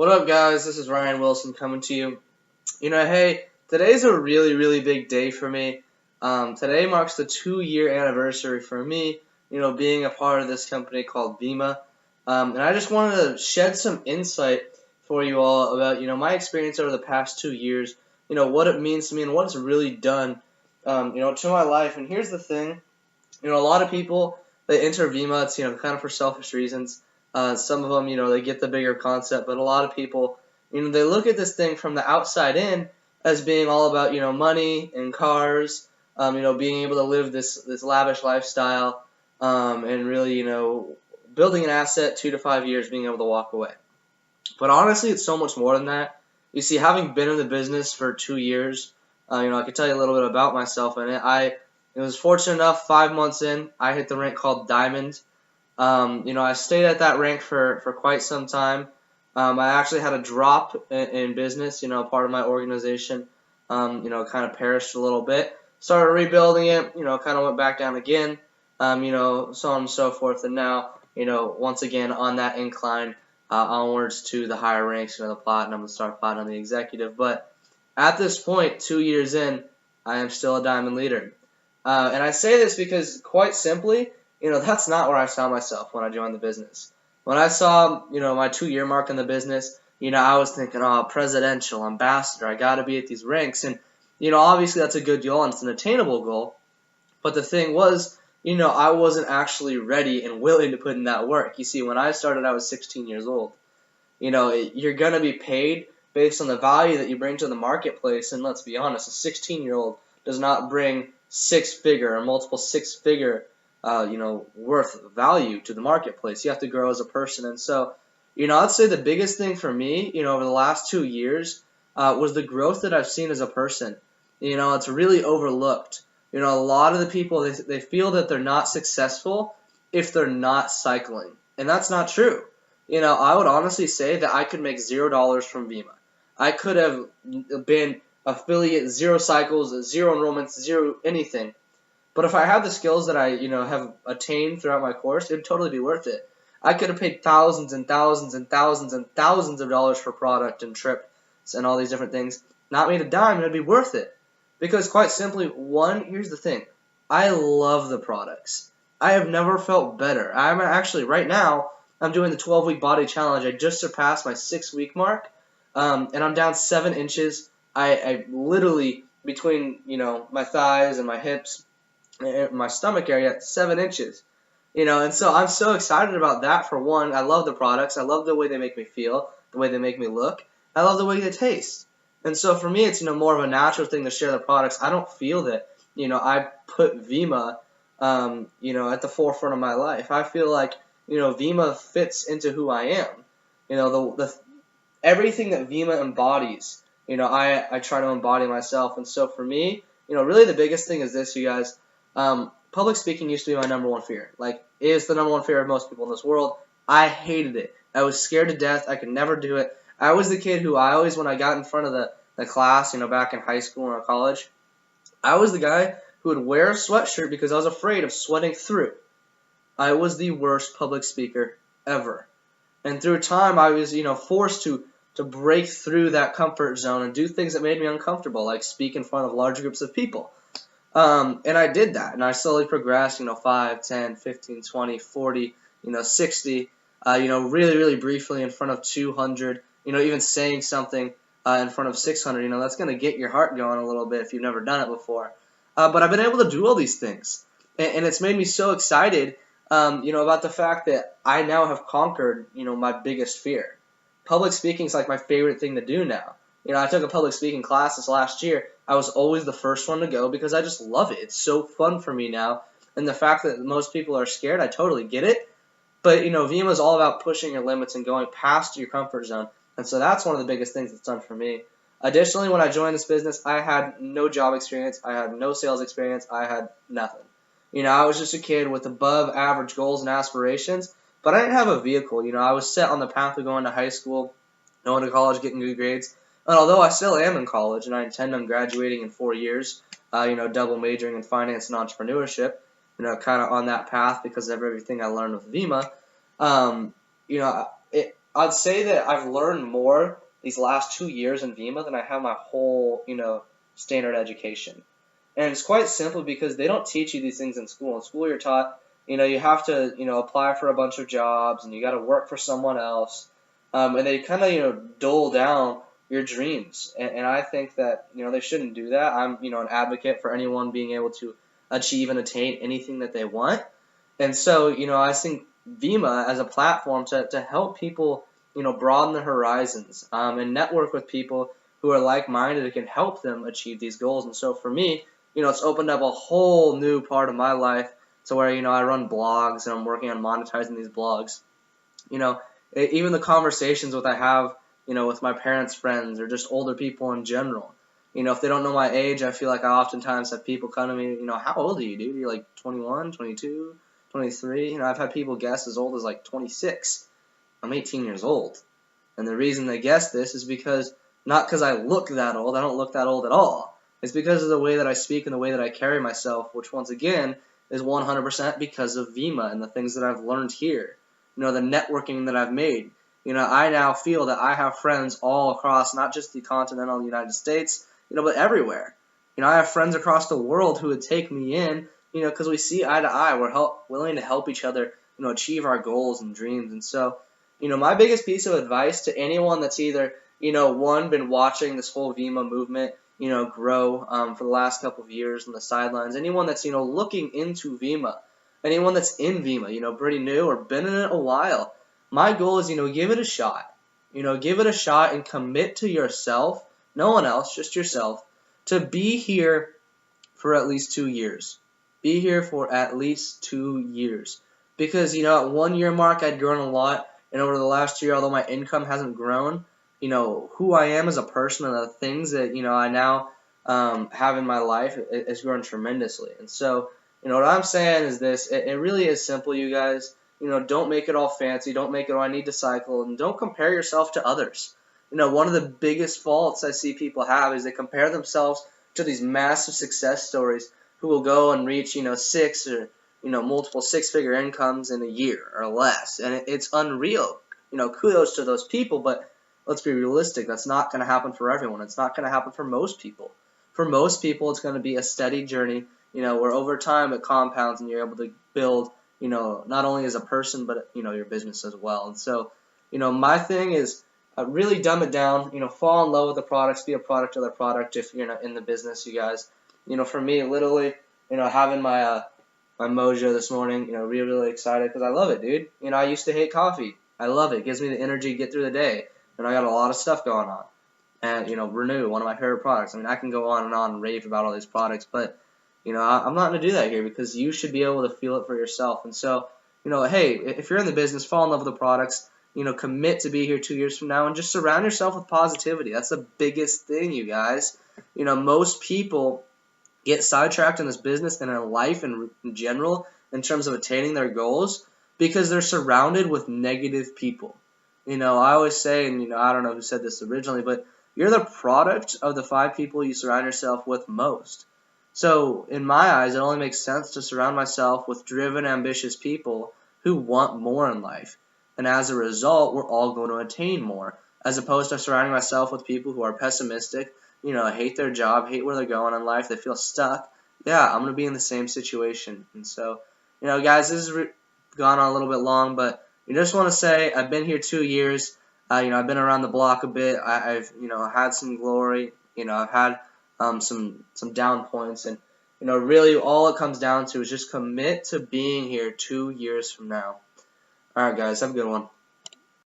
What up, guys? This is Ryan Wilson coming to you. Hey, today's a really, really big day for me. Today marks the 2-year anniversary for me, being a part of this company called Vemma. And I just wanted to shed some insight for you all about, my experience over the past 2 years, what it means to me and what it's really done, to my life. And here's the thing, a lot of people, they enter Vemma, it's, kind of for selfish reasons. Some of them, they get the bigger concept, but a lot of people, they look at this thing from the outside in as being all about, money and cars, being able to live this lavish lifestyle, and really, building an asset 2 to 5 years, being able to walk away. But honestly, it's so much more than that. You see, having been in the business for 2 years, I could tell you a little bit about myself in it. I was fortunate enough, 5 months in, I hit the rank called Diamond. I stayed at that rank for quite some time. I actually had a drop in business, part of my organization, kind of perished a little bit. Started rebuilding it, kind of went back down again, so on and so forth. And now, once again on that incline, onwards to the higher ranks, the platinum, the star platinum, the executive. But at this point, 2 years in, I am still a diamond leader. And I say this because, quite simply, that's not where I saw myself when I joined the business. When I saw, my 2-year mark in the business, I was thinking, oh, presidential, ambassador, I got to be at these ranks. And, obviously that's a good goal and it's an attainable goal. But the thing was, I wasn't actually ready and willing to put in that work. You see, when I started, I was 16 years old. You're going to be paid based on the value that you bring to the marketplace. And let's be honest, a 16-year-old does not bring six-figure or multiple six-figure worth value to the marketplace. You have to grow as a person. And so, I'd say the biggest thing for me, over the last 2 years, was the growth that I've seen as a person. It's really overlooked. A lot of the people, they feel that they're not successful if they're not cycling. And that's not true. I would honestly say that I could make $0 from Vemma. I could have been affiliate, 0 cycles, 0 enrollments, 0 anything. But if I had the skills that I, have attained throughout my course, it would totally be worth it. I could have paid thousands and thousands and thousands and thousands of dollars for product and trips and all these different things. Not made a dime, and it'd be worth it. Because quite simply, one, here's the thing. I love the products. I have never felt better. I'm actually, right now, I'm doing the 12-week body challenge. I just surpassed my 6-week mark, and I'm down 7 inches. I literally, between, my thighs and my hips, my stomach area, 7 inches. And so I'm so excited about that. For one, I love the products. I love the way they make me feel, the way they make me look. I love the way they taste. And so for me, it's, more of a natural thing to share the products. I don't feel that, I put Vemma, at the forefront of my life. I feel like, Vemma fits into who I am. Everything that Vemma embodies, I try to embody myself. And so for me, really the biggest thing is this, you guys. Public speaking used to be my number one fear. Like, it is the number one fear of most people in this world. I hated it. I was scared to death. I could never do it. I was the kid who I always, when I got in front of the class, back in high school or college, I was the guy who would wear a sweatshirt because I was afraid of sweating through. I was the worst public speaker ever. And through time, I was, forced to break through that comfort zone and do things that made me uncomfortable, like speak in front of large groups of people. And I did that, and I slowly progressed, 5, 10, 15, 20, 40, 60, really, really briefly in front of 200, even saying something in front of 600, that's going to get your heart going a little bit if you've never done it before. But I've been able to do all these things, and it's made me so excited, about the fact that I now have conquered, my biggest fear. Public speaking is like my favorite thing to do now. I took a public speaking class this last year. I was always the first one to go because I just love it. It's so fun for me now. And the fact that most people are scared, I totally get it. But, Vemma is all about pushing your limits and going past your comfort zone. And so that's one of the biggest things it's done for me. Additionally, when I joined this business, I had no job experience. I had no sales experience. I had nothing. I was just a kid with above average goals and aspirations. But I didn't have a vehicle. I was set on the path of going to high school, going to college, getting good grades. And although I still am in college and I intend on graduating in 4 years, double majoring in finance and entrepreneurship, kind of on that path because of everything I learned with Vemma, I'd say that I've learned more these last 2 years in Vemma than I have my whole, standard education. And it's quite simple because they don't teach you these things in school. In school, you're taught, you have to, apply for a bunch of jobs and you got to work for someone else. And they kind of, dull down your dreams. And I think that, they shouldn't do that. I'm, an advocate for anyone being able to achieve and attain anything that they want. And so, I think Vemma as a platform to help people, broaden their horizons and network with people who are like-minded and can help them achieve these goals. And so for me, it's opened up a whole new part of my life to where, I run blogs and I'm working on monetizing these blogs. You know, even the conversations with I have, with my parents' friends or just older people in general. If they don't know my age, I feel like I oftentimes have people come to me, how old are you, dude? You're like 21, 22, 23. I've had people guess as old as like 26. I'm 18 years old. And the reason they guess this is because, not because I look that old, I don't look that old at all. It's because of the way that I speak and the way that I carry myself, which once again is 100% because of Vemma and the things that I've learned here. The networking that I've made. I now feel that I have friends all across not just the continental United States, but everywhere. I have friends across the world who would take me in, because we see eye to eye. We're willing to help each other, achieve our goals and dreams. And so, my biggest piece of advice to anyone that's either, one, been watching this whole Vemma movement, grow for the last couple of years on the sidelines, anyone that's, looking into Vemma, anyone that's in Vemma, pretty new or been in it a while, my goal is, give it a shot. Give it a shot and commit to yourself, no one else, just yourself, to be here for at least 2 years. Be here for at least 2 years. Because, at 1 year mark, I'd grown a lot. And over the last year, although my income hasn't grown, who I am as a person and the things that, I now have in my life has grown tremendously. And so, what I'm saying is this. It really is simple, you guys. Don't make it all fancy. Don't make it, oh, I need to cycle. And don't compare yourself to others. One of the biggest faults I see people have is they compare themselves to these massive success stories who will go and reach, six or, multiple six-figure incomes in a year or less. And it's unreal. Kudos to those people, but let's be realistic. That's not going to happen for everyone. It's not going to happen for most people. For most people, it's going to be a steady journey, where over time it compounds and you're able to build, not only as a person, but, your business as well. And so, my thing is really dumb it down, fall in love with the products, be a product of the product if you're not in the business, you guys. For me, literally, having my mojo this morning, really, really excited because I love it, dude. I used to hate coffee. I love it. It gives me the energy to get through the day. And I got a lot of stuff going on. And, Renew, one of my favorite products. I mean, I can go on and rave about all these products, but, I'm not going to do that here because you should be able to feel it for yourself. And so, hey, if you're in the business, fall in love with the products, commit to be here 2 years from now and just surround yourself with positivity. That's the biggest thing, you guys. Most people get sidetracked in this business and in life in general in terms of attaining their goals because they're surrounded with negative people. I always say, and I don't know who said this originally, but you're the product of the 5 people you surround yourself with most. So in my eyes, it only makes sense to surround myself with driven, ambitious people who want more in life. And as a result, we're all going to attain more, as opposed to surrounding myself with people who are pessimistic, hate their job, hate where they're going in life, they feel stuck. Yeah, I'm going to be in the same situation. And so, guys, this has gone on a little bit long, but I just want to say I've been here 2 years. I've been around the block a bit. I've had some glory. I've had some down points, and really all it comes down to is just commit to being here 2 years from now. All right, guys, have a good one.